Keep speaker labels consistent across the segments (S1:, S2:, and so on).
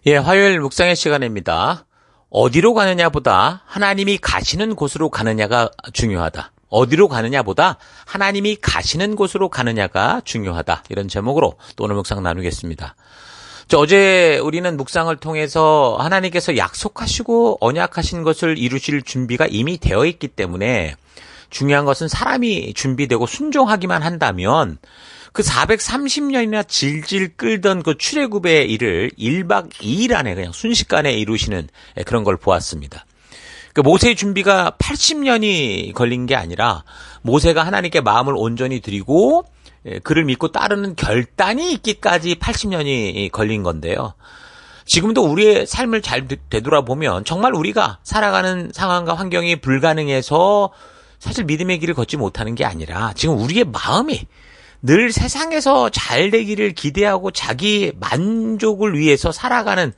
S1: 예, 화요일 묵상의 시간입니다. 어디로 가느냐보다 하나님이 가시는 곳으로 가느냐가 중요하다. 어디로 가느냐보다 하나님이 가시는 곳으로 가느냐가 중요하다. 이런 제목으로 또 오늘 묵상 나누겠습니다. 어제 우리는 묵상을 통해서 하나님께서 약속하시고 언약하신 것을 이루실 준비가 이미 되어 있기 때문에 중요한 것은 사람이 준비되고 순종하기만 한다면 그 430년이나 질질 끌던 그 출애굽의 일을 1박 2일 안에 그냥 순식간에 이루시는 그런 걸 보았습니다. 그 모세의 준비가 80년이 걸린 게 아니라 모세가 하나님께 마음을 온전히 드리고 그를 믿고 따르는 결단이 있기까지 80년이 걸린 건데요. 지금도 우리의 삶을 잘 되돌아보면 정말 우리가 살아가는 상황과 환경이 불가능해서 사실 믿음의 길을 걷지 못하는 게 아니라 지금 우리의 마음이 늘 세상에서 잘 되기를 기대하고 자기 만족을 위해서 살아가는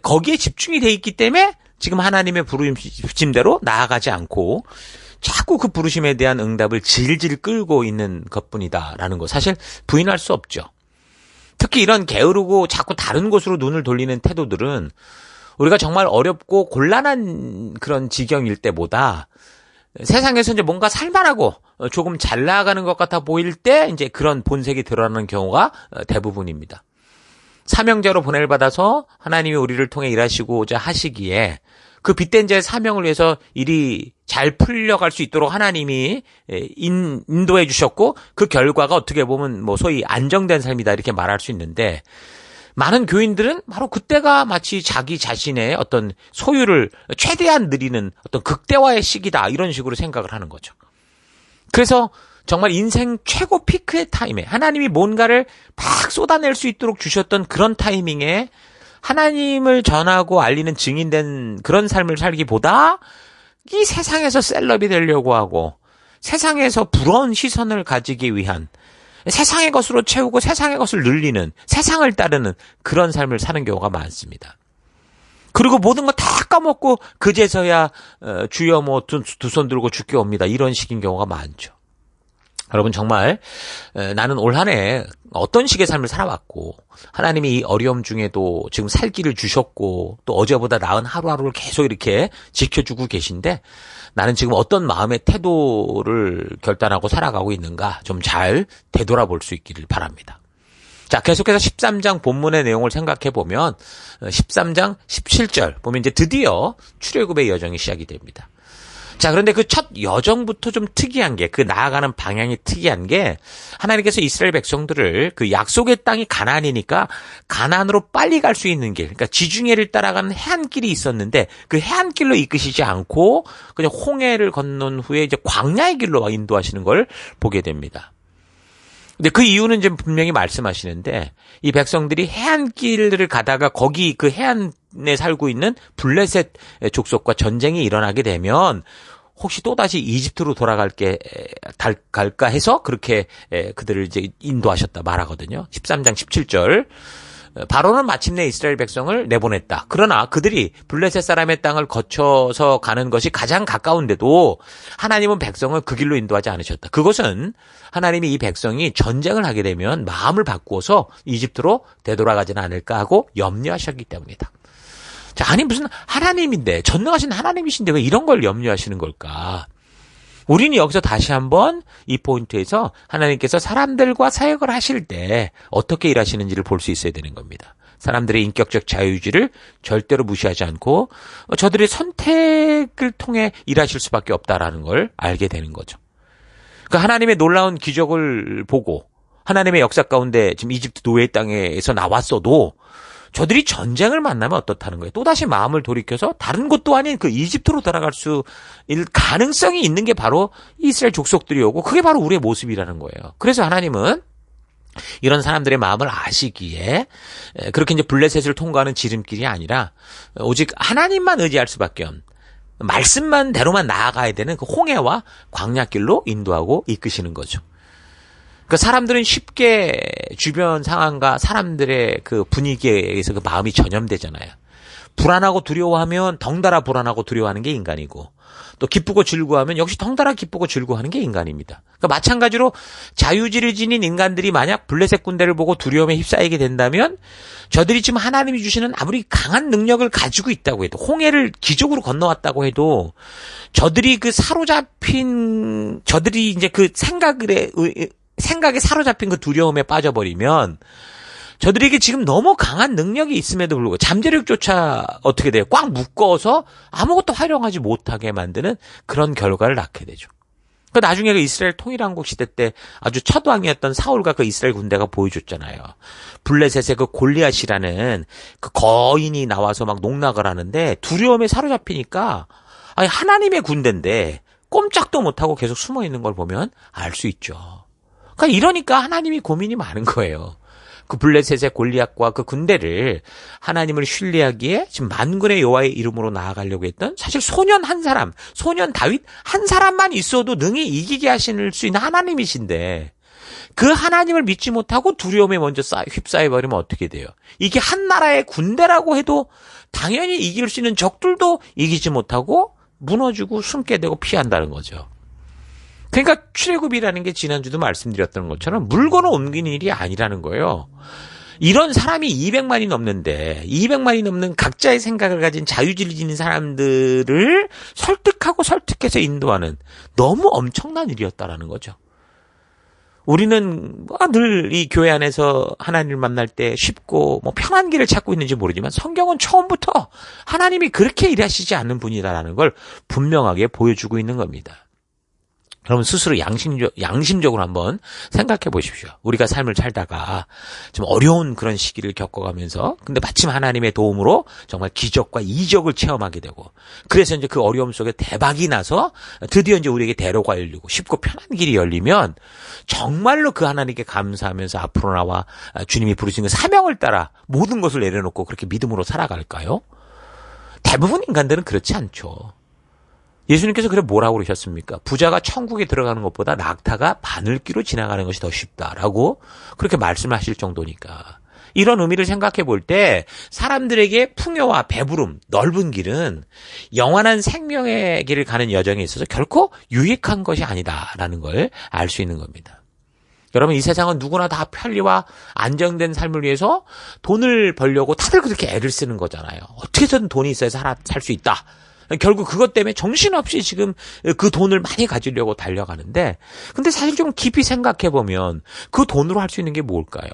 S1: 거기에 집중이 돼 있기 때문에 지금 하나님의 부르심대로 나아가지 않고 자꾸 그 부르심에 대한 응답을 질질 끌고 있는 것뿐이다라는 거 사실 부인할 수 없죠. 특히 이런 게으르고 자꾸 다른 곳으로 눈을 돌리는 태도들은 우리가 정말 어렵고 곤란한 그런 지경일 때보다 세상에서 이제 뭔가 살만하고 조금 잘 나아가는 것 같아 보일 때 이제 그런 본색이 드러나는 경우가 대부분입니다. 사명자로 보냄을 받아서 하나님이 우리를 통해 일하시고자 하시기에 그 빗댄 자의 사명을 위해서 일이 잘 풀려갈 수 있도록 하나님이 인도해 주셨고 그 결과가 어떻게 보면 소위 안정된 삶이다 이렇게 말할 수 있는데 많은 교인들은 바로 그때가 마치 자기 자신의 어떤 소유를 최대한 누리는 어떤 극대화의 시기다 이런 식으로 생각을 하는 거죠. 그래서 정말 인생 최고 피크의 타임에 하나님이 뭔가를 막 쏟아낼 수 있도록 주셨던 그런 타이밍에 하나님을 전하고 알리는 증인된 그런 삶을 살기보다 이 세상에서 셀럽이 되려고 하고 세상에서 부러운 시선을 가지기 위한 세상의 것으로 채우고 세상의 것을 늘리는 세상을 따르는 그런 삶을 사는 경우가 많습니다. 그리고 모든 거 다 까먹고 그제서야 주여 두 손 들고 주께 옵니다. 이런 식인 경우가 많죠. 여러분 정말 나는 올 한 해 어떤 식의 삶을 살아왔고 하나님이 이 어려움 중에도 지금 살 길을 주셨고 또 어제보다 나은 하루하루를 계속 이렇게 지켜주고 계신데 나는 지금 어떤 마음의 태도를 결단하고 살아가고 있는가 좀 잘 되돌아볼 수 있기를 바랍니다. 자, 계속해서 13장 본문의 내용을 생각해 보면 13장 17절 보면 이제 드디어 출애굽의 여정이 시작이 됩니다. 자, 그런데 그 첫 여정부터 좀 특이한 게, 그 나아가는 방향이 특이한 게, 하나님께서 이스라엘 백성들을 그 약속의 땅이 가나안이니까 가나안으로 빨리 갈 수 있는 길, 그러니까 지중해를 따라가는 해안길이 있었는데 그 해안길로 이끄시지 않고 그냥 홍해를 건넌 후에 이제 광야의 길로 인도하시는 걸 보게 됩니다. 근데 그 이유는 이제 분명히 말씀하시는데 이 백성들이 해안길을 가다가 거기 그 해안에 살고 있는 블레셋 족속과 전쟁이 일어나게 되면 혹시 또다시 이집트로 갈까 해서 그렇게 그들을 이제 인도하셨다 말하거든요. 13장 17절. 바로는 마침내 이스라엘 백성을 내보냈다. 그러나 그들이 블레셋 사람의 땅을 거쳐서 가는 것이 가장 가까운데도 하나님은 백성을 그 길로 인도하지 않으셨다. 그것은 하나님이 이 백성이 전쟁을 하게 되면 마음을 바꾸어서 이집트로 되돌아가지는 않을까 하고 염려하셨기 때문이다. 자, 아니 무슨 하나님인데 전능하신 하나님이신데 왜 이런 걸 염려하시는 걸까? 우리는 여기서 다시 한번 이 포인트에서 하나님께서 사람들과 사역을 하실 때 어떻게 일하시는지를 볼 수 있어야 되는 겁니다. 사람들의 인격적 자유의지를 절대로 무시하지 않고 저들의 선택을 통해 일하실 수밖에 없다라는 걸 알게 되는 거죠. 그러니까 하나님의 놀라운 기적을 보고 하나님의 역사 가운데 지금 이집트 노예 땅에서 나왔어도 저들이 전쟁을 만나면 어떻다는 거예요. 또다시 마음을 돌이켜서 다른 곳도 아닌 그 이집트로 돌아갈 수 있는 가능성이 있는 게 바로 이스라엘 족속들이오고 그게 바로 우리의 모습이라는 거예요. 그래서 하나님은 이런 사람들의 마음을 아시기에 그렇게 이제 블레셋을 통과하는 지름길이 아니라 오직 하나님만 의지할 수밖에 없는 말씀만 대로만 나아가야 되는 그 홍해와 광야길로 인도하고 이끄시는 거죠. 그 사람들은 쉽게 주변 상황과 사람들의 그 분위기에 의해서 그 마음이 전염되잖아요. 불안하고 두려워하면 덩달아 불안하고 두려워하는 게 인간이고, 또 기쁘고 즐거워하면 역시 덩달아 기쁘고 즐거워하는 게 인간입니다. 그러니까 마찬가지로 자유지를 지닌 인간들이 만약 블레셋 군대를 보고 두려움에 휩싸이게 된다면 저들이 지금 하나님이 주시는 아무리 강한 능력을 가지고 있다고 해도, 홍해를 기적으로 건너왔다고 해도, 저들이 이제 그 생각에 사로잡힌 그 두려움에 빠져버리면 저들에게 지금 너무 강한 능력이 있음에도 불구하고 잠재력조차 어떻게 돼요? 꽉 묶어서 아무것도 활용하지 못하게 만드는 그런 결과를 낳게 되죠. 그 나중에 그 이스라엘 통일왕국 시대 때 아주 첫 왕이었던 사울과 그 이스라엘 군대가 보여줬잖아요. 블레셋의 그 골리앗이라는 그 거인이 나와서 막 농락을 하는데 두려움에 사로잡히니까, 아니 하나님의 군대인데 꼼짝도 못하고 계속 숨어 있는 걸 보면 알 수 있죠. 그러니까 이러니까 하나님이 고민이 많은 거예요. 그 블레셋의 골리앗과 그 군대를 하나님을 신뢰하기에 지금 만군의 여호와의 이름으로 나아가려고 했던, 사실 소년 다윗 한 사람만 있어도 능히 이기게 하실 수 있는 하나님이신데, 그 하나님을 믿지 못하고 두려움에 먼저 휩싸여버리면 어떻게 돼요? 이게 한 나라의 군대라고 해도 당연히 이길 수 있는 적들도 이기지 못하고 무너지고 숨게 되고 피한다는 거죠. 그러니까 출애굽이라는 게 지난주도 말씀드렸던 것처럼 물건을 옮기는 일이 아니라는 거예요. 이런 사람이 200만이 넘는데 200만이 넘는 각자의 생각을 가진 자유주의 지닌 사람들을 설득해서 인도하는 너무 엄청난 일이었다라는 거죠. 우리는 늘 이 교회 안에서 하나님을 만날 때 쉽고 편한 길을 찾고 있는지 모르지만 성경은 처음부터 하나님이 그렇게 일하시지 않는 분이다라는 걸 분명하게 보여주고 있는 겁니다. 여러분 스스로 양심적으로 한번 생각해 보십시오. 우리가 삶을 살다가 좀 어려운 그런 시기를 겪어가면서, 근데 마침 하나님의 도움으로 정말 기적과 이적을 체험하게 되고, 그래서 이제 그 어려움 속에 대박이 나서 드디어 이제 우리에게 대로가 열리고 쉽고 편한 길이 열리면 정말로 그 하나님께 감사하면서 앞으로 나와 주님이 부르신 그 사명을 따라 모든 것을 내려놓고 그렇게 믿음으로 살아갈까요? 대부분 인간들은 그렇지 않죠. 예수님께서 그래 뭐라고 그러셨습니까? 부자가 천국에 들어가는 것보다 낙타가 바늘길로 지나가는 것이 더 쉽다라고 그렇게 말씀하실 정도니까. 이런 의미를 생각해 볼 때 사람들에게 풍요와 배부름, 넓은 길은 영원한 생명의 길을 가는 여정에 있어서 결코 유익한 것이 아니다라는 걸 알 수 있는 겁니다. 여러분, 이 세상은 누구나 다 편리와 안정된 삶을 위해서 돈을 벌려고 다들 그렇게 애를 쓰는 거잖아요. 어떻게 해서든 돈이 있어야 살 수 있다. 결국 그것 때문에 정신없이 지금 그 돈을 많이 가지려고 달려가는데, 근데 사실 좀 깊이 생각해보면 그 돈으로 할 수 있는 게 뭘까요?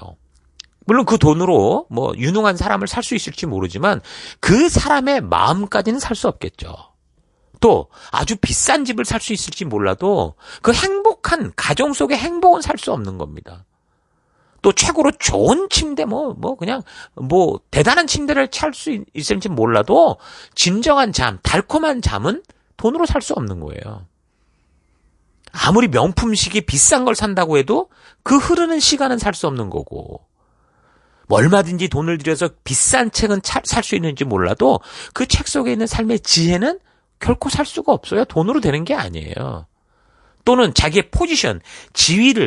S1: 물론 그 돈으로 유능한 사람을 살 수 있을지 모르지만 그 사람의 마음까지는 살 수 없겠죠. 또 아주 비싼 집을 살 수 있을지 몰라도 그 행복한 가정 속의 행복은 살 수 없는 겁니다. 또 최고로 좋은 침대, 그냥 대단한 침대를 찰 수 있을지 몰라도 진정한 잠, 달콤한 잠은 돈으로 살 수 없는 거예요. 아무리 명품식이 비싼 걸 산다고 해도 그 흐르는 시간은 살 수 없는 거고, 얼마든지 돈을 들여서 비싼 책은 살 수 있는지 몰라도 그 책 속에 있는 삶의 지혜는 결코 살 수가 없어요. 돈으로 되는 게 아니에요. 또는 자기의 포지션,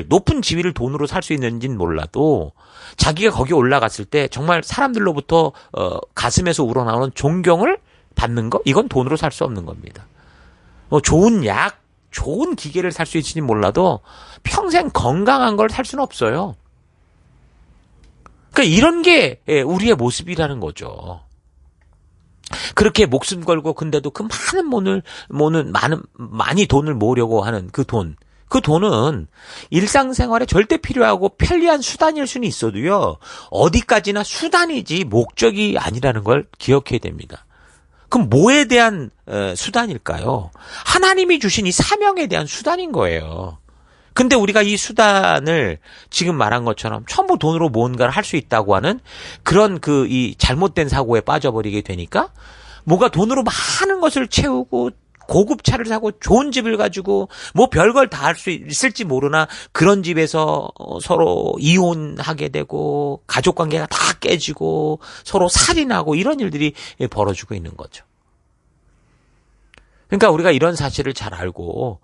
S1: 높은 지위를 돈으로 살 수 있는지는 몰라도 자기가 거기 올라갔을 때 정말 사람들로부터 가슴에서 우러나오는 존경을 받는 거, 이건 돈으로 살 수 없는 겁니다. 좋은 약, 좋은 기계를 살 수 있을지 몰라도 평생 건강한 걸 살 수는 없어요. 그러니까 이런 게 우리의 모습이라는 거죠. 그렇게 목숨 걸고 근데도 그 많이 돈을 모으려고 하는 그 돈은 일상생활에 절대 필요하고 편리한 수단일 수는 있어도요, 어디까지나 수단이지 목적이 아니라는 걸 기억해야 됩니다. 그럼 뭐에 대한 수단일까요? 하나님이 주신 이 사명에 대한 수단인 거예요. 근데 우리가 이 수단을 지금 말한 것처럼 전부 돈으로 뭔가를 할 수 있다고 하는 그런 이 잘못된 사고에 빠져버리게 되니까, 뭐가 돈으로 많은 것을 채우고 고급 차를 사고 좋은 집을 가지고 별걸 다 할 수 있을지 모르나 그런 집에서 서로 이혼하게 되고 가족 관계가 다 깨지고 서로 살인하고 이런 일들이 벌어지고 있는 거죠. 그러니까 우리가 이런 사실을 잘 알고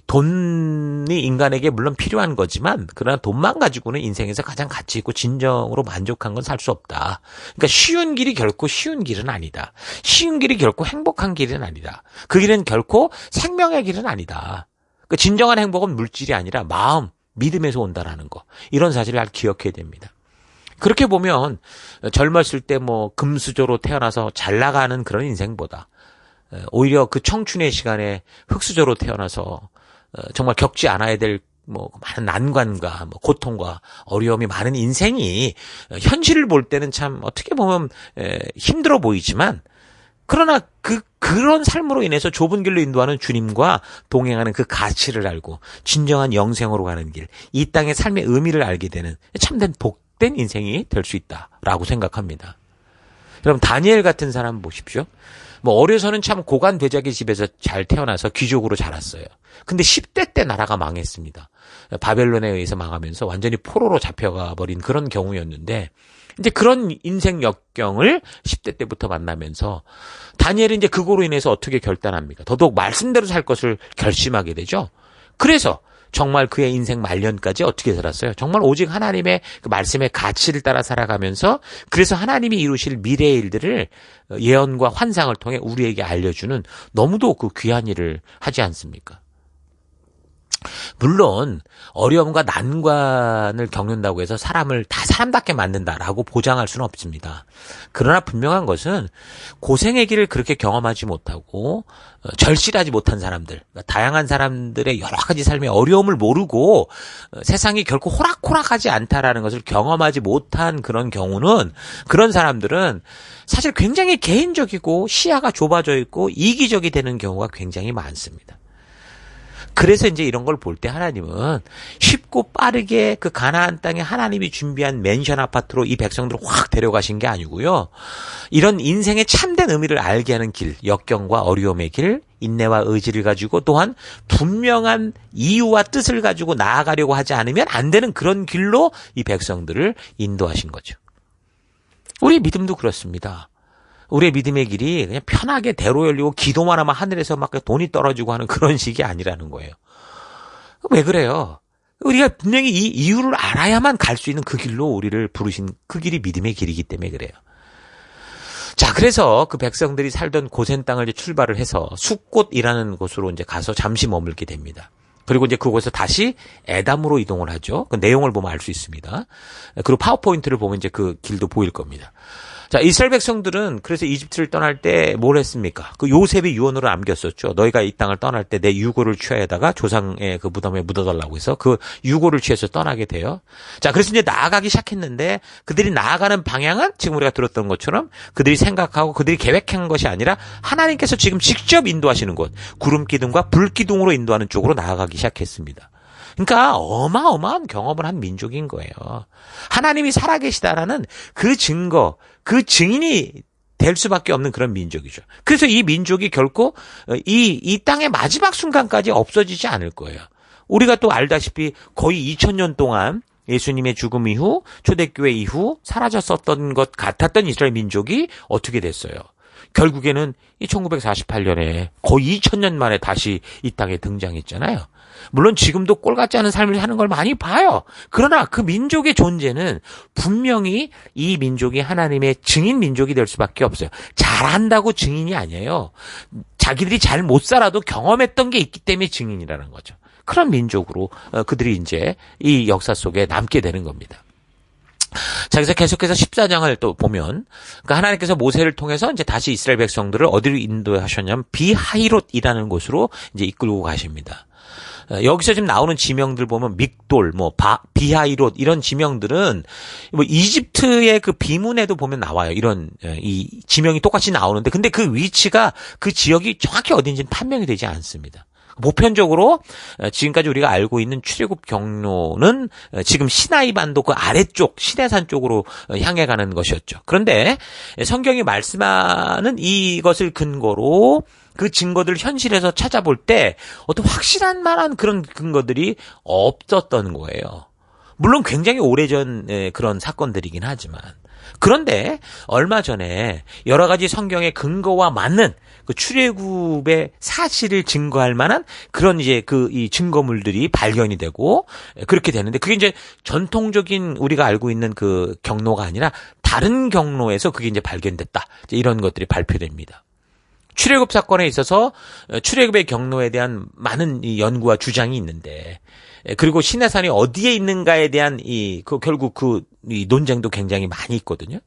S1: 돈이 인간에게 물론 필요한 거지만 그러나 돈만 가지고는 인생에서 가장 가치 있고 진정으로 만족한 건 살 수 없다. 그러니까 쉬운 길이 결코 쉬운 길은 아니다. 쉬운 길이 결코 행복한 길은 아니다. 그 길은 결코 생명의 길은 아니다. 그 진정한 행복은 물질이 아니라 마음, 믿음에서 온다라는 거. 이런 사실을 잘 기억해야 됩니다. 그렇게 보면 젊었을 때 뭐 금수저로 태어나서 잘 나가는 그런 인생보다 오히려 그 청춘의 시간에 흙수저로 태어나서 정말 겪지 않아야 될 뭐 많은 난관과 뭐 고통과 어려움이 많은 인생이 현실을 볼 때는 참 어떻게 보면 힘들어 보이지만 그러나 그런 삶으로 인해서 좁은 길로 인도하는 주님과 동행하는 그 가치를 알고 진정한 영생으로 가는 길, 이 땅의 삶의 의미를 알게 되는 참된 복된 인생이 될 수 있다라고 생각합니다. 여러분 다니엘 같은 사람 보십시오. 뭐 어려서는 참 고관 대작의 집에서 잘 태어나서 귀족으로 자랐어요. 근데 10대 때 나라가 망했습니다. 바벨론에 의해서 망하면서 완전히 포로로 잡혀가 버린 그런 경우였는데 이제 그런 인생 역경을 10대 때부터 만나면서 다니엘은 이제 그거로 인해서 어떻게 결단합니까? 더더욱 말씀대로 살 것을 결심하게 되죠. 그래서 정말 그의 인생 말년까지 어떻게 살았어요? 정말 오직 하나님의 그 말씀의 가치를 따라 살아가면서 그래서 하나님이 이루실 미래의 일들을 예언과 환상을 통해 우리에게 알려주는 너무도 그 귀한 일을 하지 않습니까? 물론 어려움과 난관을 겪는다고 해서 사람을 다 사람답게 만든다라고 보장할 수는 없습니다. 그러나 분명한 것은 고생의 길을 그렇게 경험하지 못하고 절실하지 못한 사람들, 다양한 사람들의 여러 가지 삶의 어려움을 모르고 세상이 결코 호락호락하지 않다라는 것을 경험하지 못한 그런 경우는 그런 사람들은 사실 굉장히 개인적이고 시야가 좁아져 있고 이기적이 되는 경우가 굉장히 많습니다. 그래서 이제 이런 걸 볼 때 하나님은 쉽고 빠르게 그 가나안 땅에 하나님이 준비한 맨션 아파트로 이 백성들을 확 데려가신 게 아니고요. 이런 인생의 참된 의미를 알게 하는 길, 역경과 어려움의 길, 인내와 의지를 가지고 또한 분명한 이유와 뜻을 가지고 나아가려고 하지 않으면 안 되는 그런 길로 이 백성들을 인도하신 거죠. 우리 믿음도 그렇습니다. 우리의 믿음의 길이 그냥 편하게 대로 열리고 기도만 하면 하늘에서 막 돈이 떨어지고 하는 그런 식이 아니라는 거예요. 왜 그래요? 우리가 분명히 이 이유를 알아야만 갈 수 있는 그 길로 우리를 부르신 그 길이 믿음의 길이기 때문에 그래요. 자, 그래서 그 백성들이 살던 고센 땅을 이제 출발을 해서 숫곳이라는 곳으로 이제 가서 잠시 머물게 됩니다. 그리고 이제 그곳에서 다시 에담으로 이동을 하죠. 그 내용을 보면 알 수 있습니다. 그리고 파워포인트를 보면 이제 그 길도 보일 겁니다. 자, 이스라엘 백성들은 그래서 이집트를 떠날 때 뭘 했습니까? 그 요셉이 유언으로 남겼었죠. 너희가 이 땅을 떠날 때 내 유고를 취하에다가 조상의 그 무덤에 묻어달라고 해서 그 유고를 취해서 떠나게 돼요. 자, 그래서 이제 나아가기 시작했는데 그들이 나아가는 방향은 지금 우리가 들었던 것처럼 그들이 생각하고 그들이 계획한 것이 아니라 하나님께서 지금 직접 인도하시는 곳, 구름 기둥과 불 기둥으로 인도하는 쪽으로 나아가기 시작했습니다. 그러니까 어마어마한 경험을 한 민족인 거예요. 하나님이 살아계시다라는 그 증거, 그 증인이 될 수밖에 없는 그런 민족이죠. 그래서 이 민족이 결코 이 땅의 마지막 순간까지 없어지지 않을 거예요. 우리가 또 알다시피 거의 2000년 동안 예수님의 죽음 이후, 초대교회 이후 사라졌었던 것 같았던 이스라엘 민족이 어떻게 됐어요? 결국에는 이 1948년에 거의 2000년 만에 다시 이 땅에 등장했잖아요. 물론 지금도 꼴 같지 않은 삶을 사는 걸 많이 봐요. 그러나 그 민족의 존재는 분명히 이 민족이 하나님의 증인 민족이 될 수밖에 없어요. 잘한다고 증인이 아니에요. 자기들이 잘 못 살아도 경험했던 게 있기 때문에 증인이라는 거죠. 그런 민족으로 그들이 이제 이 역사 속에 남게 되는 겁니다. 자, 그래서 계속해서 14장을 또 보면, 그러니까 하나님께서 모세를 통해서 이제 다시 이스라엘 백성들을 어디로 인도하셨냐면 비하이롯이라는 곳으로 이제 이끌고 가십니다. 여기서 지금 나오는 지명들 보면 믹돌, 비하이롯 이런 지명들은 뭐 이집트의 그 비문에도 보면 나와요. 이런 이 지명이 똑같이 나오는데 근데 그 위치가 그 지역이 정확히 어딘지는 판명이 되지 않습니다. 보편적으로 지금까지 우리가 알고 있는 출애굽 경로는 지금 시나이 반도 그 아래쪽 시내산 쪽으로 향해 가는 것이었죠. 그런데 성경이 말씀하는 이것을 근거로 그 증거들을 현실에서 찾아볼 때 어떤 확실한 만한 그런 근거들이 없었던 거예요. 물론 굉장히 오래전 그런 사건들이긴 하지만 그런데 얼마 전에 여러 가지 성경의 근거와 맞는 그 출애굽의 사실을 증거할 만한 그런 이제 이 증거물들이 발견이 되고 그렇게 되는데 그게 이제 전통적인 우리가 알고 있는 그 경로가 아니라 다른 경로에서 그게 이제 발견됐다. 이제 이런 것들이 발표됩니다. 출애굽 사건에 있어서 출애굽의 경로에 대한 많은 이 연구와 주장이 있는데 그리고 시내산이 어디에 있는가에 대한 결국 이 논쟁도 굉장히 많이 있거든요.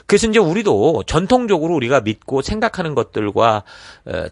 S1: 그래서 이제 우리도 전통적으로 우리가 믿고 생각하는 것들과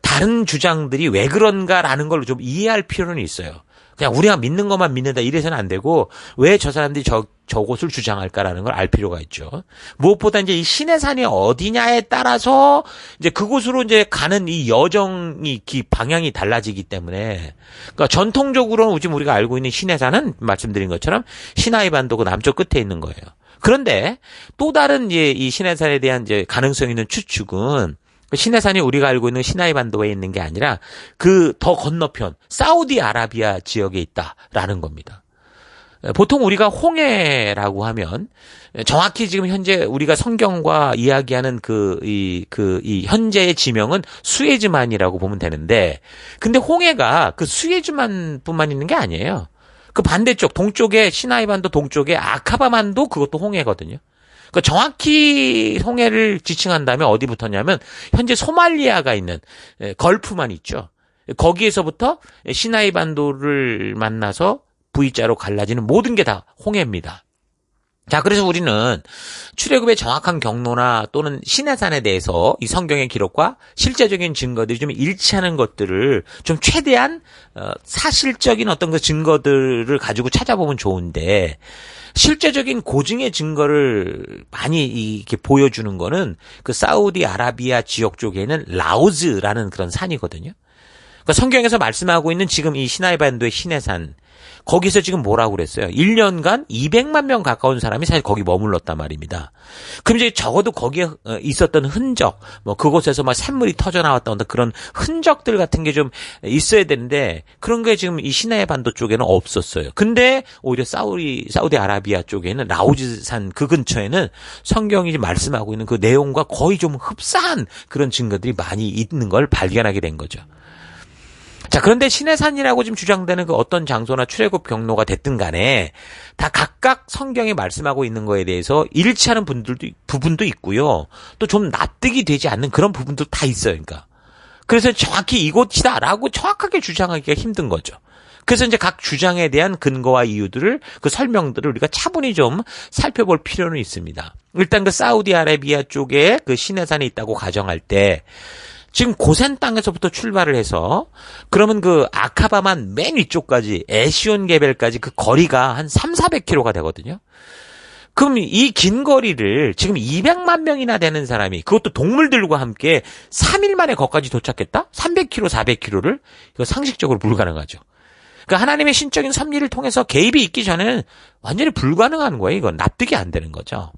S1: 다른 주장들이 왜 그런가라는 걸 좀 이해할 필요는 있어요. 그냥 우리가 믿는 것만 믿는다 이래서는 안 되고 왜 저 사람들이 저곳을 주장할까라는 걸 알 필요가 있죠. 무엇보다 이제 이 시내산이 어디냐에 따라서 이제 그곳으로 이제 가는 이 여정이 방향이 달라지기 때문에 그러니까 전통적으로는 지금 우리가 알고 있는 시내산은 말씀드린 것처럼 시나이 반도 그 남쪽 끝에 있는 거예요. 그런데 또 다른 이제 이 시내산에 대한 이제 가능성 있는 추측은 시내산이 우리가 알고 있는 시나이 반도에 있는 게 아니라 그 더 건너편 사우디아라비아 지역에 있다라는 겁니다. 보통 우리가 홍해라고 하면 정확히 지금 현재 우리가 성경과 이야기하는 이 현재의 지명은 수에즈만이라고 보면 되는데 근데 홍해가 그 수에즈만뿐만 있는 게 아니에요. 그 반대쪽 동쪽에 시나이 반도 동쪽에 아카바만도 그것도 홍해거든요. 그러니까 정확히 홍해를 지칭한다면 어디 붙었냐면 현재 소말리아가 있는 걸프만 있죠. 거기에서부터 시나이 반도를 만나서 V자로 갈라지는 모든 게 다 홍해입니다. 자, 그래서 우리는 출애굽의 정확한 경로나 또는 시내산에 대해서 이 성경의 기록과 실제적인 증거들이 좀 일치하는 것들을 좀 최대한 사실적인 어떤 그 증거들을 가지고 찾아보면 좋은데 실제적인 고증의 증거를 많이 이렇게 보여주는 거는 그 사우디아라비아 지역 쪽에는 라우즈라는 그런 산이거든요. 그러니까 성경에서 말씀하고 있는 지금 이 시나이 반도의 시내산 거기서 지금 뭐라고 그랬어요? 1년간 200만 명 가까운 사람이 사실 거기 머물렀단 말입니다. 그럼 이제 적어도 거기에 있었던 흔적, 뭐 그곳에서 막 샘물이 터져 나왔던 그런 흔적들 같은 게 좀 있어야 되는데 그런 게 지금 이 시나이 반도 쪽에는 없었어요. 근데 오히려 사우디아라비아 쪽에는 라우즈산 그 근처에는 성경이 말씀하고 있는 그 내용과 거의 좀 흡사한 그런 증거들이 많이 있는 걸 발견하게 된 거죠. 자, 그런데 시내산이라고 지금 주장되는 그 어떤 장소나 출애굽 경로가 됐든 간에 다 각각 성경이 말씀하고 있는 거에 대해서 일치하는 부분도 있고요. 또 좀 납득이 되지 않는 그런 부분도 다 있어요. 그러니까. 그래서 정확히 이곳이다라고 정확하게 주장하기가 힘든 거죠. 그래서 이제 각 주장에 대한 근거와 이유들을 그 설명들을 우리가 차분히 좀 살펴볼 필요는 있습니다. 일단 그 사우디아라비아 쪽에 그 시내산이 있다고 가정할 때 지금 고센 땅에서부터 출발을 해서 그러면 그 아카바만 맨 위쪽까지 에시온 게벨까지 그 거리가 한 300~400km가 되거든요. 그럼 이 긴 거리를 지금 200만 명이나 되는 사람이 그것도 동물들과 함께 3일 만에 거기까지 도착했다? 300km, 400km를? 이거 상식적으로 불가능하죠. 그러니까 하나님의 신적인 섭리를 통해서 개입이 있기 전에는 완전히 불가능한 거예요. 이건 납득이 안 되는 거죠.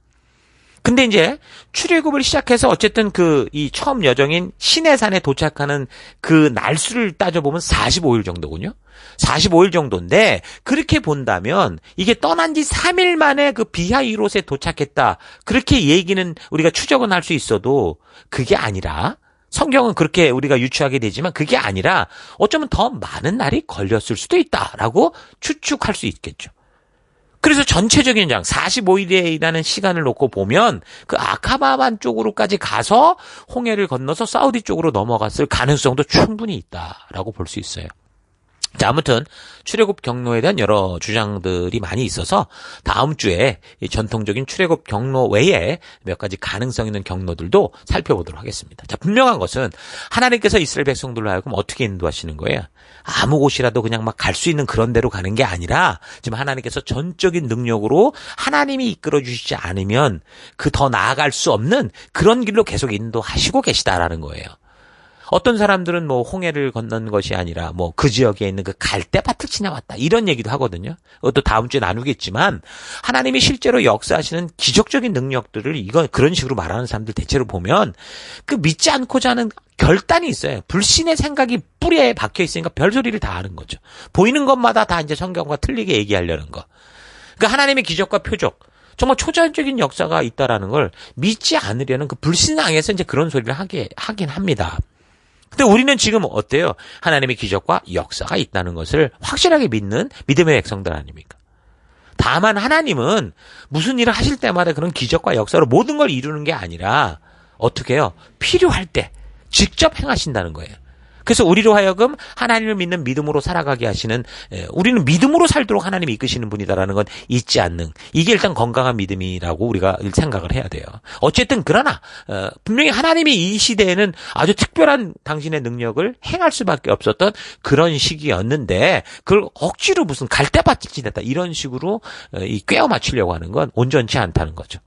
S1: 근데 이제 출애굽을 시작해서 어쨌든 이 처음 여정인 시내산에 도착하는 그 날수를 따져보면 45일 정도군요. 45일 정도인데 그렇게 본다면 이게 떠난 지 3일 만에 그 비하이롯에 도착했다. 그렇게 얘기는 우리가 추적은 할 수 있어도 그게 아니라 성경은 그렇게 우리가 유추하게 되지만 그게 아니라 어쩌면 더 많은 날이 걸렸을 수도 있다라고 추측할 수 있겠죠. 그래서 전체적인 45일이라는 시간을 놓고 보면 그 아카바만 쪽으로까지 가서 홍해를 건너서 사우디 쪽으로 넘어갔을 가능성도 충분히 있다라고 볼 수 있어요. 자, 아무튼 출애굽 경로에 대한 여러 주장들이 많이 있어서 다음 주에 이 전통적인 출애굽 경로 외에 몇 가지 가능성 있는 경로들도 살펴보도록 하겠습니다. 자, 분명한 것은 하나님께서 이스라엘 백성들로 하여금 어떻게 인도하시는 거예요? 아무 곳이라도 그냥 막 갈 수 있는 그런 데로 가는 게 아니라 지금 하나님께서 전적인 능력으로 하나님이 이끌어 주시지 않으면 그 더 나아갈 수 없는 그런 길로 계속 인도하시고 계시다라는 거예요. 어떤 사람들은 뭐 홍해를 건넌 것이 아니라 뭐 그 지역에 있는 그 갈대밭을 지나왔다 이런 얘기도 하거든요. 그것도 다음 주에 나누겠지만 하나님이 실제로 역사하시는 기적적인 능력들을 그런 식으로 말하는 사람들 대체로 보면 그 믿지 않고자 하는 결단이 있어요. 불신의 생각이 뿌리에 박혀 있으니까 별소리를 다 하는 거죠. 보이는 것마다 다 이제 성경과 틀리게 얘기하려는 거. 그러니까 하나님의 기적과 표적, 정말 초자연적인 역사가 있다라는 걸 믿지 않으려는 그 불신앙에서 이제 그런 소리를 하긴 합니다. 근데 우리는 지금 어때요? 하나님의 기적과 역사가 있다는 것을 확실하게 믿는 믿음의 백성들 아닙니까? 다만 하나님은 무슨 일을 하실 때마다 그런 기적과 역사로 모든 걸 이루는 게 아니라 어떻게 해요? 필요할 때 직접 행하신다는 거예요. 그래서 우리로 하여금 하나님을 믿는 믿음으로 살아가게 하시는, 우리는 믿음으로 살도록 하나님이 이끄시는 분이다라는 건 잊지 않는, 이게 일단 건강한 믿음이라고 우리가 생각을 해야 돼요. 어쨌든 그러나 분명히 하나님이 이 시대에는 아주 특별한 당신의 능력을 행할 수밖에 없었던 그런 시기였는데 그걸 억지로 무슨 갈대밭을 지냈다 이런 식으로 꿰어 맞추려고 하는 건 온전치 않다는 거죠.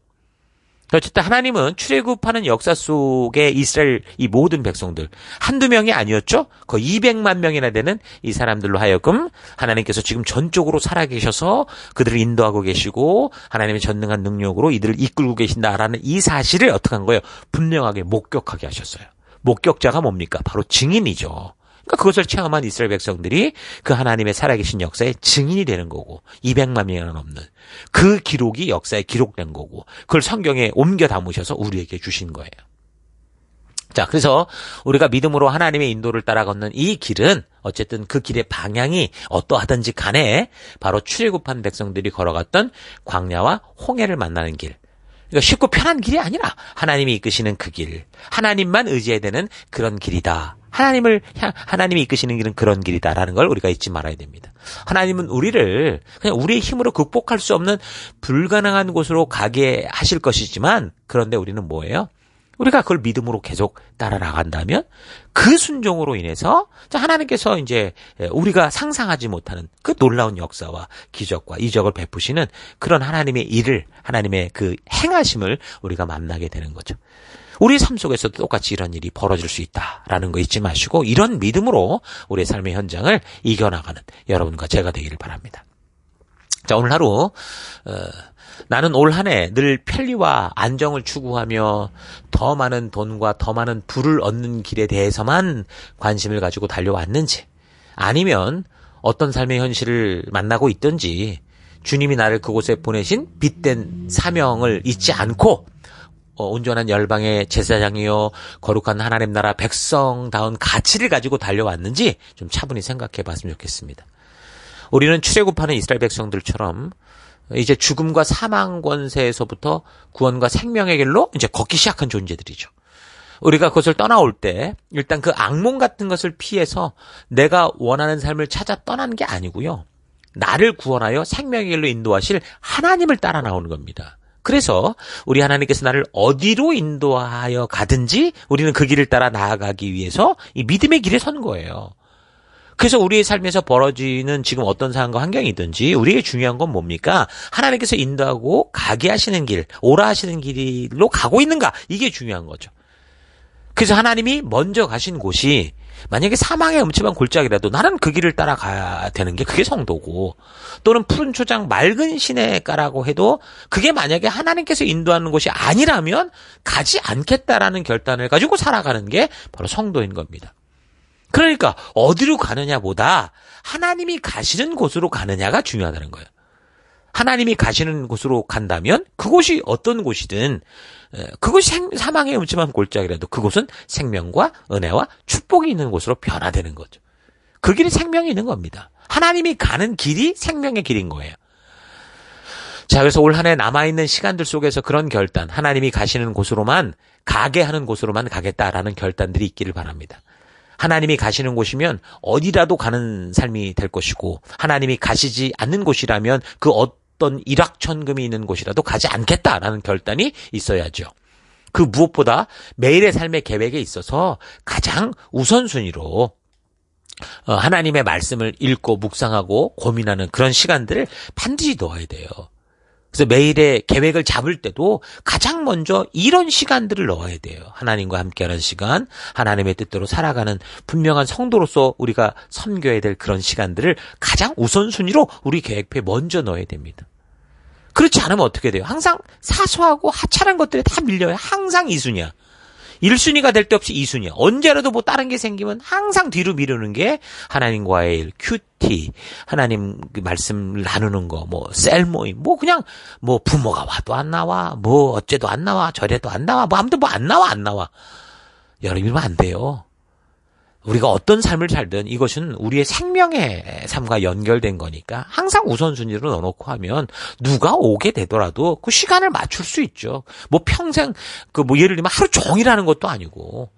S1: 어쨌든 하나님은 출애굽하는 역사 속에 이스라엘 이 모든 백성들 한두 명이 아니었죠. 거의 200만 명이나 되는 이 사람들로 하여금 하나님께서 지금 전적으로 살아계셔서 그들을 인도하고 계시고 하나님의 전능한 능력으로 이들을 이끌고 계신다라는 이 사실을 어떻게 한 거예요? 분명하게 목격하게 하셨어요. 목격자가 뭡니까? 바로 증인이죠. 그러니까 그것을 체험한 이스라엘 백성들이 그 하나님의 살아계신 역사의 증인이 되는 거고 200만 명이나 넘는 그 기록이 역사에 기록된 거고 그걸 성경에 옮겨 담으셔서 우리에게 주신 거예요. 자, 그래서 우리가 믿음으로 하나님의 인도를 따라 걷는 이 길은 어쨌든 그 길의 방향이 어떠하든지 간에 바로 출애굽한 백성들이 걸어갔던 광야와 홍해를 만나는 길. 그러니까 쉽고 편한 길이 아니라 하나님이 이끄시는 그 길, 하나님만 의지해야 되는 그런 길이다. 하나님이 이끄시는 길은 그런 길이다라는 걸 우리가 잊지 말아야 됩니다. 하나님은 우리를 그냥 우리의 힘으로 극복할 수 없는 불가능한 곳으로 가게 하실 것이지만 그런데 우리는 뭐예요? 우리가 그걸 믿음으로 계속 따라 나간다면 그 순종으로 인해서 하나님께서 이제 우리가 상상하지 못하는 그 놀라운 역사와 기적과 이적을 베푸시는 그런 하나님의 일을 하나님의 그 행하심을 우리가 만나게 되는 거죠. 우리 삶 속에서도 똑같이 이런 일이 벌어질 수 있다라는 거 잊지 마시고 이런 믿음으로 우리의 삶의 현장을 이겨나가는 여러분과 제가 되기를 바랍니다. 자, 오늘 하루 나는 올 한 해 늘 편리와 안정을 추구하며 더 많은 돈과 더 많은 부를 얻는 길에 대해서만 관심을 가지고 달려왔는지 아니면 어떤 삶의 현실을 만나고 있든지 주님이 나를 그곳에 보내신 빛된 사명을 잊지 않고 온전한 열방의 제사장이요 거룩한 하나님 나라 백성다운 가치를 가지고 달려왔는지 좀 차분히 생각해 봤으면 좋겠습니다. 우리는 출애굽하는 이스라엘 백성들처럼 이제 죽음과 사망 권세에서부터 구원과 생명의 길로 이제 걷기 시작한 존재들이죠. 우리가 그것을 떠나올 때 일단 그 악몽 같은 것을 피해서 내가 원하는 삶을 찾아 떠난 게 아니고요. 나를 구원하여 생명의 길로 인도하실 하나님을 따라 나오는 겁니다. 그래서 우리 하나님께서 나를 어디로 인도하여 가든지 우리는 그 길을 따라 나아가기 위해서 이 믿음의 길에 선 거예요. 그래서 우리의 삶에서 벌어지는 지금 어떤 상황과 환경이든지 우리에게 중요한 건 뭡니까? 하나님께서 인도하고 가게 하시는 길, 오라 하시는 길로 가고 있는가? 이게 중요한 거죠. 그래서 하나님이 먼저 가신 곳이 만약에 사망의 음침한 골짜기라도 나는 그 길을 따라가야 되는 게 그게 성도고 또는 푸른 초장 맑은 시내가라고 해도 그게 만약에 하나님께서 인도하는 곳이 아니라면 가지 않겠다라는 결단을 가지고 살아가는 게 바로 성도인 겁니다. 그러니까 어디로 가느냐보다 하나님이 가시는 곳으로 가느냐가 중요하다는 거예요. 하나님이 가시는 곳으로 간다면 그곳이 어떤 곳이든 그것이 사망의 음침한 골짜기라도 그곳은 생명과 은혜와 축복이 있는 곳으로 변화되는 거죠. 그 길이 생명이 있는 겁니다. 하나님이 가는 길이 생명의 길인 거예요. 자, 그래서 올 한 해 남아있는 시간들 속에서 그런 결단, 하나님이 가시는 곳으로만 가게 하는 곳으로만 가겠다라는 결단들이 있기를 바랍니다. 하나님이 가시는 곳이면 어디라도 가는 삶이 될 것이고 하나님이 가시지 않는 곳이라면 그 어떤 일확천금이 있는 곳이라도 가지 않겠다라는 결단이 있어야죠. 그 무엇보다 매일의 삶의 계획에 있어서 가장 우선순위로 하나님의 말씀을 읽고 묵상하고 고민하는 그런 시간들을 반드시 넣어야 돼요. 그래서 매일의 계획을 잡을 때도 가장 먼저 이런 시간들을 넣어야 돼요. 하나님과 함께하는 시간, 하나님의 뜻대로 살아가는 분명한 성도로서 우리가 섬겨야 될 그런 시간들을 가장 우선순위로 우리 계획표에 먼저 넣어야 됩니다. 그렇지 않으면 어떻게 돼요? 항상 사소하고 하찮은 것들이 다 밀려요. 항상 2순위야. 1순위가 될 데 없이 2순위야. 언제라도 뭐 다른 게 생기면 항상 뒤로 미루는 게 하나님과의 일, 큐티, 하나님 말씀을 나누는 거, 뭐 셀모임, 뭐 그냥 뭐 부모가 와도 안 나와, 뭐 어째도 안 나와, 저래도 안 나와, 뭐 아무튼 뭐 안 나와. 여러분 이러면 안 돼요. 우리가 어떤 삶을 살든 이것은 우리의 생명의 삶과 연결된 거니까 항상 우선순위로 넣어놓고 하면 누가 오게 되더라도 그 시간을 맞출 수 있죠. 뭐 평생 예를 들면 하루 종일 하는 것도 아니고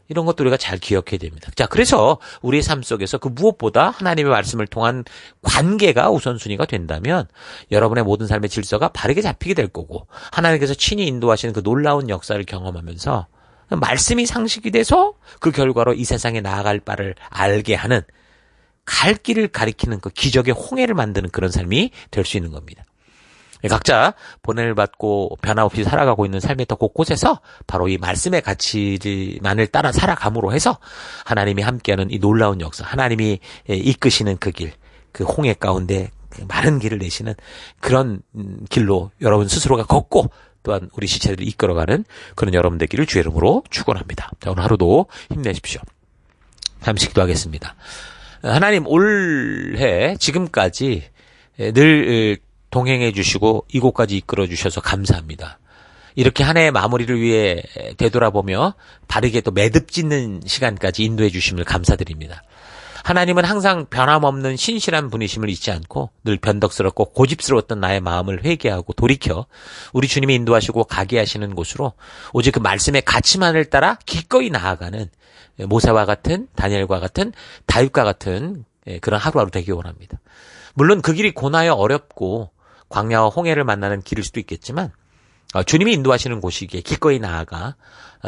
S1: 이런 것도 우리가 잘 기억해야 됩니다. 자, 그래서 우리의 삶 속에서 그 무엇보다 하나님의 말씀을 통한 관계가 우선순위가 된다면 여러분의 모든 삶의 질서가 바르게 잡히게 될 거고 하나님께서 친히 인도하시는 그 놀라운 역사를 경험하면서 말씀이 상식이 돼서 그 결과로 이 세상에 나아갈 바를 알게 하는 갈 길을 가리키는 그 기적의 홍해를 만드는 그런 삶이 될 수 있는 겁니다. 각자 본연을 받고 변함없이 살아가고 있는 삶의 터 곳곳에서 바로 이 말씀의 가치만을 따라 살아감으로 해서 하나님이 함께하는 이 놀라운 역사, 하나님이 이끄시는 그 길, 그 홍해 가운데 마른 길을 내시는 그런 길로 여러분 스스로가 걷고 또한 우리 지체들을 이끌어가는 그런 여러분 되기를 주의 이름으로 축원합니다. 자, 오늘 하루도 힘내십시오. 잠시 기도하겠습니다. 하나님, 올해 지금까지 늘 동행해 주시고 이곳까지 이끌어 주셔서 감사합니다. 이렇게 한 해의 마무리를 위해 되돌아보며 바르게 또 매듭 짓는 시간까지 인도해 주심을 감사드립니다. 하나님은 항상 변함없는 신실한 분이심을 잊지 않고 늘 변덕스럽고 고집스러웠던 나의 마음을 회개하고 돌이켜 우리 주님이 인도하시고 가게 하시는 곳으로 오직 그 말씀의 가치만을 따라 기꺼이 나아가는 모세와 같은 다니엘과 같은 다윗과 같은 그런 하루하루 되기 원합니다. 물론 그 길이 고나여 어렵고 광야와 홍해를 만나는 길일 수도 있겠지만 주님이 인도하시는 곳이기에 기꺼이 나아가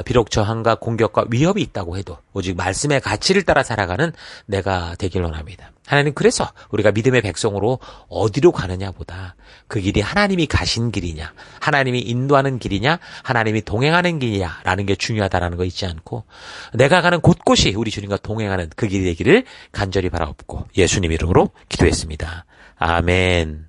S1: 비록 저항과 공격과 위협이 있다고 해도 오직 말씀의 가치를 따라 살아가는 내가 되길 원합니다. 하나님, 그래서 우리가 믿음의 백성으로 어디로 가느냐보다 그 길이 하나님이 가신 길이냐, 하나님이 인도하는 길이냐, 하나님이 동행하는 길이냐라는 게 중요하다라는 거 잊지 않고 내가 가는 곳곳이 우리 주님과 동행하는 그 길이 되기를 간절히 바라옵고 예수님 이름으로 기도했습니다. 아멘.